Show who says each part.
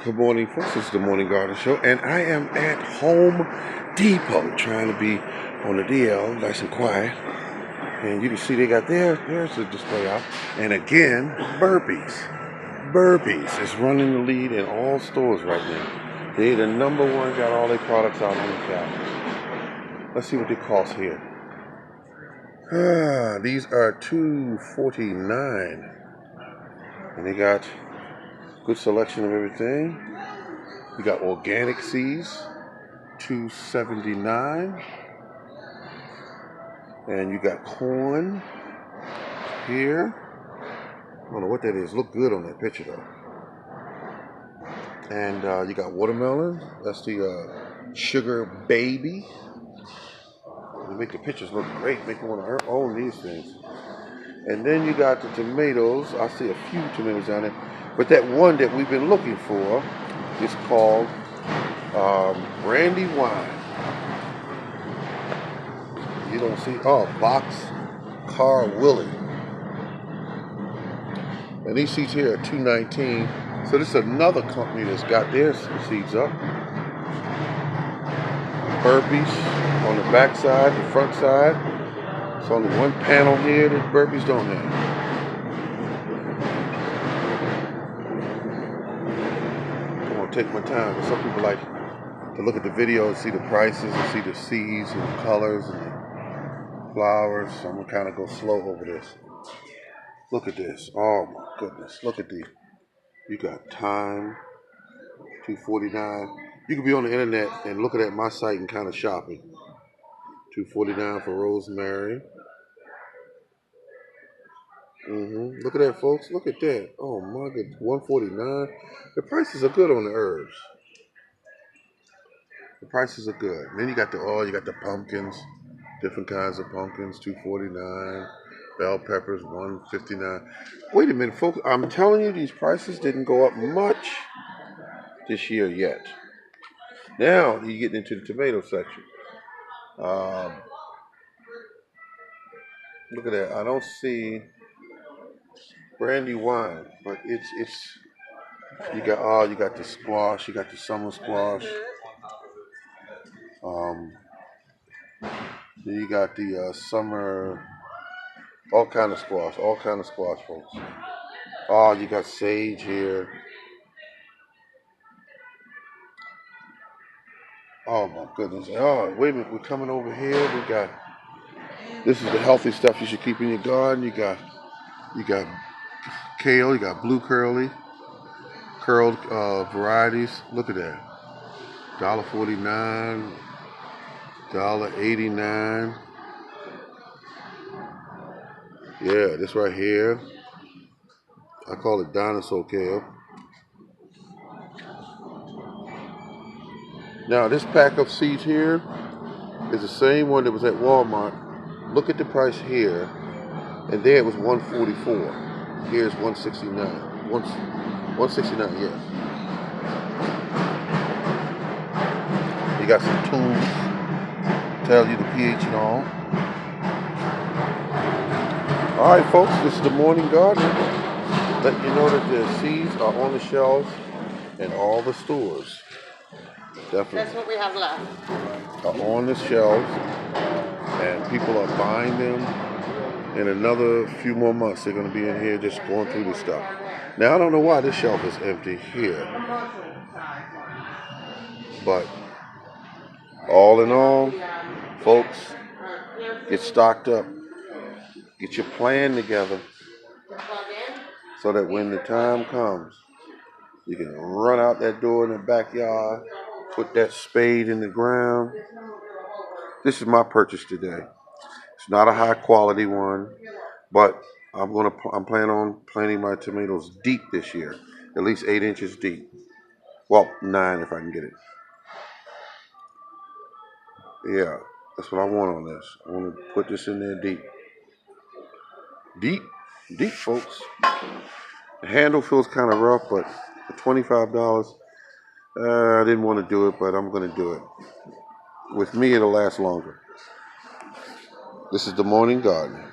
Speaker 1: Good morning, folks. This is the Morning Garden Show, and I am at Home Depot trying to be on the DL, nice and quiet. And you can see they got there's the display out. And again, Burpees. Burpees is running the lead in all stores right now. They're the number one, got all their products out on the counters. Let's see what they cost here. These are $2.49, and they got good selection of everything. You got organic seeds, $2.79, and you got corn here. I don't know what that is. Look good on that picture though. And you got watermelon. That's the sugar baby. They make the pictures look great. Make you want to own these things. And then you got the tomatoes. I see a few tomatoes down there, but that one that we've been looking for is called Brandywine. You don't see, Boxcar Willie. And these seeds here are $2.19. So this is another company that's got their seeds up. Burpees on the back side, the front side. It's only one panel here that Burpees don't have. I'm gonna take my time, because some people like to look at the video and see the prices and see the seeds and the colors and the flowers. So I'm gonna kind of go slow over this. Look at this. Oh my goodness. Look at these. You got thyme, $2.49. You can be on the internet and looking at my site and kind of shopping. $2.49 for rosemary. Look at that, folks. Look at that. Oh my goodness. $1.49. The prices are good on the herbs. The prices are good. And then you got the oil. You got the pumpkins. Different kinds of pumpkins. $2.49. Bell peppers, $1.59. Wait a minute, folks. I'm telling you, these prices didn't go up much this year yet. Now you get into the tomato section. Look at that. I don't see Brandywine, but it's you got the squash, you got the summer squash. Then you got the summer, all kind of squash, folks. Oh, you got sage here. Oh my goodness. Oh, wait a minute. We're coming over here. This is the healthy stuff you should keep in your garden. You got kale. You got blue curled varieties. Look at that. $1.49, $1.89. Yeah, this right here. I call it dinosaur kale. Now this pack of seeds here is the same one that was at Walmart. Look at the price here, and there it was $1.44. Here's $1.69. $1.69, yes. You got some tools, tells you the pH and all. All right, folks, this is the Morning Garden. Let you know that the seeds are on the shelves in all the stores. Definitely.
Speaker 2: That's what we have left.
Speaker 1: Are on the shelves, and people are buying them. In another few more months, they're going to be in here just going through this stuff. Now, I don't know why this shelf is empty here, but all in all, folks, get stocked up. Get your plan together so that when the time comes, you can run out that door in the backyard, put that spade in the ground. This is my purchase today. It's not a high quality one, but I'm planning on planting my tomatoes deep this year, at least 8 inches deep. Well, 9 if I can get it. Yeah, that's what I want on this. I want to put this in there deep. Deep, folks. The handle feels kind of rough, but for $25, I didn't want to do it, but I'm going to do it. With me, it'll last longer. This is the Morning Garden.